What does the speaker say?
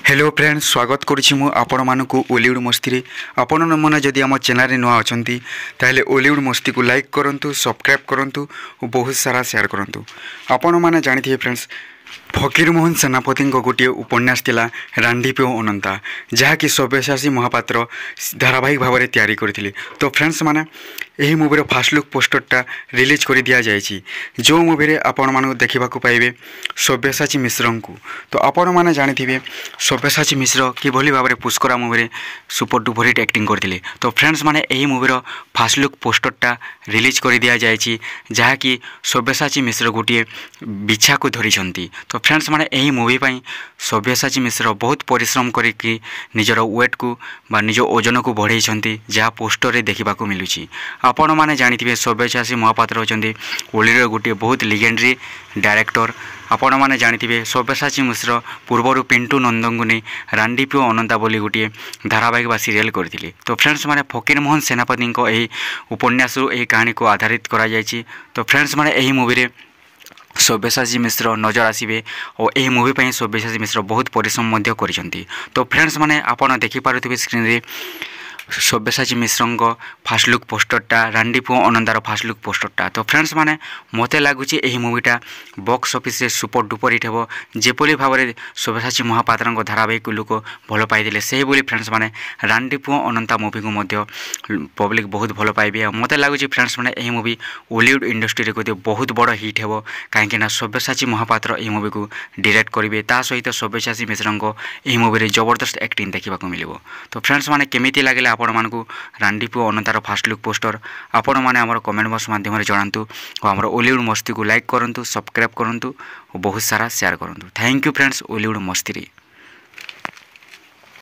Hello friends स्वागत करुच्ची मु आपण मानक ओलीवुड मस्ती आपण मैंने जदि आम चैनल नुआ अच्छा ताहले ओलीवुड मस्ती को लाइक करूँ सब्सक्राइब करूँ और बहुत सारा शेयर करूँ। आपण मैंने जानी फ्रेंड्स फकीरमोहन सेनापति गोटे उपन्यास थिला रांडीप्यो अनंता जहाँकि सब्यसाची महापात्र धारावाहिक भाव में तैयारी करथिले। तो फ्रेंड्स माने यही मूवीर फास्ट लुक पोस्टरटा रिलीज कर दिया जायछि जो मूवी आपण मानक देखा पाइबे सब्यसाची मिश्र को। तो आपण मैंने जानी सब्यसाची मिश्र किभली भाव में पुष्करा movie super duper hit acting करथिले। तो फ्रेंड्स माने यही मूवीर फास्ट लुक पोस्टरटा रिलीज कर दिया जायछि जहाँकि सब्यसाची मिश्र गोटे बिछा को धरिछंती। तो फ्रेंड्स माने यही मूवी पाई सब्यसाची मिश्र बहुत परिश्रम करिकी निजर वेट को बा निज ओजन को बढ़ाई जहाँ पोस्टर रे देखा मिलूँ। आपण मैंने जानी सब्यसाची महापात्र होती ओलीर गोटे बहुत लिजेंडरी डायरेक्टर। आपण मैंने जानी सब्यसाची मिश्र पूर्वर पिंटू नंदन को नहीं रांडीप्यो अनंता बोली गोटे धारावाहिक बा सीरियल करथिले। तो फ्रेंड्स माने फकीरमोहन सेनापति यही उपन्यास यही कहानी को आधारित करा जायछि। तो फ्रेंड्स माने यही मूवी सब्यसाची मिश्र नजर आसबे और यही मूवी पर सब्यसाची मिश्र बहुत परिश्रम करिसेंती। तो फ्रेंड्स माने आपण देखि पारुथिबे स्क्रीन रे सब्यसाची मिश्र फास्ट लुक पोस्टरटा रांडीप्यो अनंतार फास्ट लुक पोस्टरटा। तो फ्रेंड्स माने मते लागुची यही मूवीटा बॉक्स ऑफिस रे सुपर डुपर हिट हेबो जेपरि भाव में सब्यसाची महापात्र धारावाहिक लोक भल पाइले से बोली फ्रेंड्स माने रांडीप्यो अनंता मूवी को मध्य पब्लिक बहुत भल पाइबे। मते लागुची फ्रेंड्स माने यही मूवी ओलीवुड इंडस्ट्री रे गोटे बहुत बड़ हिट हेबो कहीं सब्यसाची महापात्र यही मूवी को डायरेक्ट करेंगे ता सहित सब्यसाची मिश्र यही मूवी रे जबरदस्त एक्टिंग देखा मिलिबो। तो फ्रेंड्स माने केमिति लागले आपण मानकु रांडीप्यो अनंतार फास्ट लुक पोस्टर आपण माने हमर कमेंट बॉक्स माध्यम जणातु और हमर ओलीवुड मस्ती को लाइक करंतु सब्सक्राइब करंतु और बहुत सारा शेयर करंतु। थैंक यू फ्रेंड्स ओलीवुड मस्ती।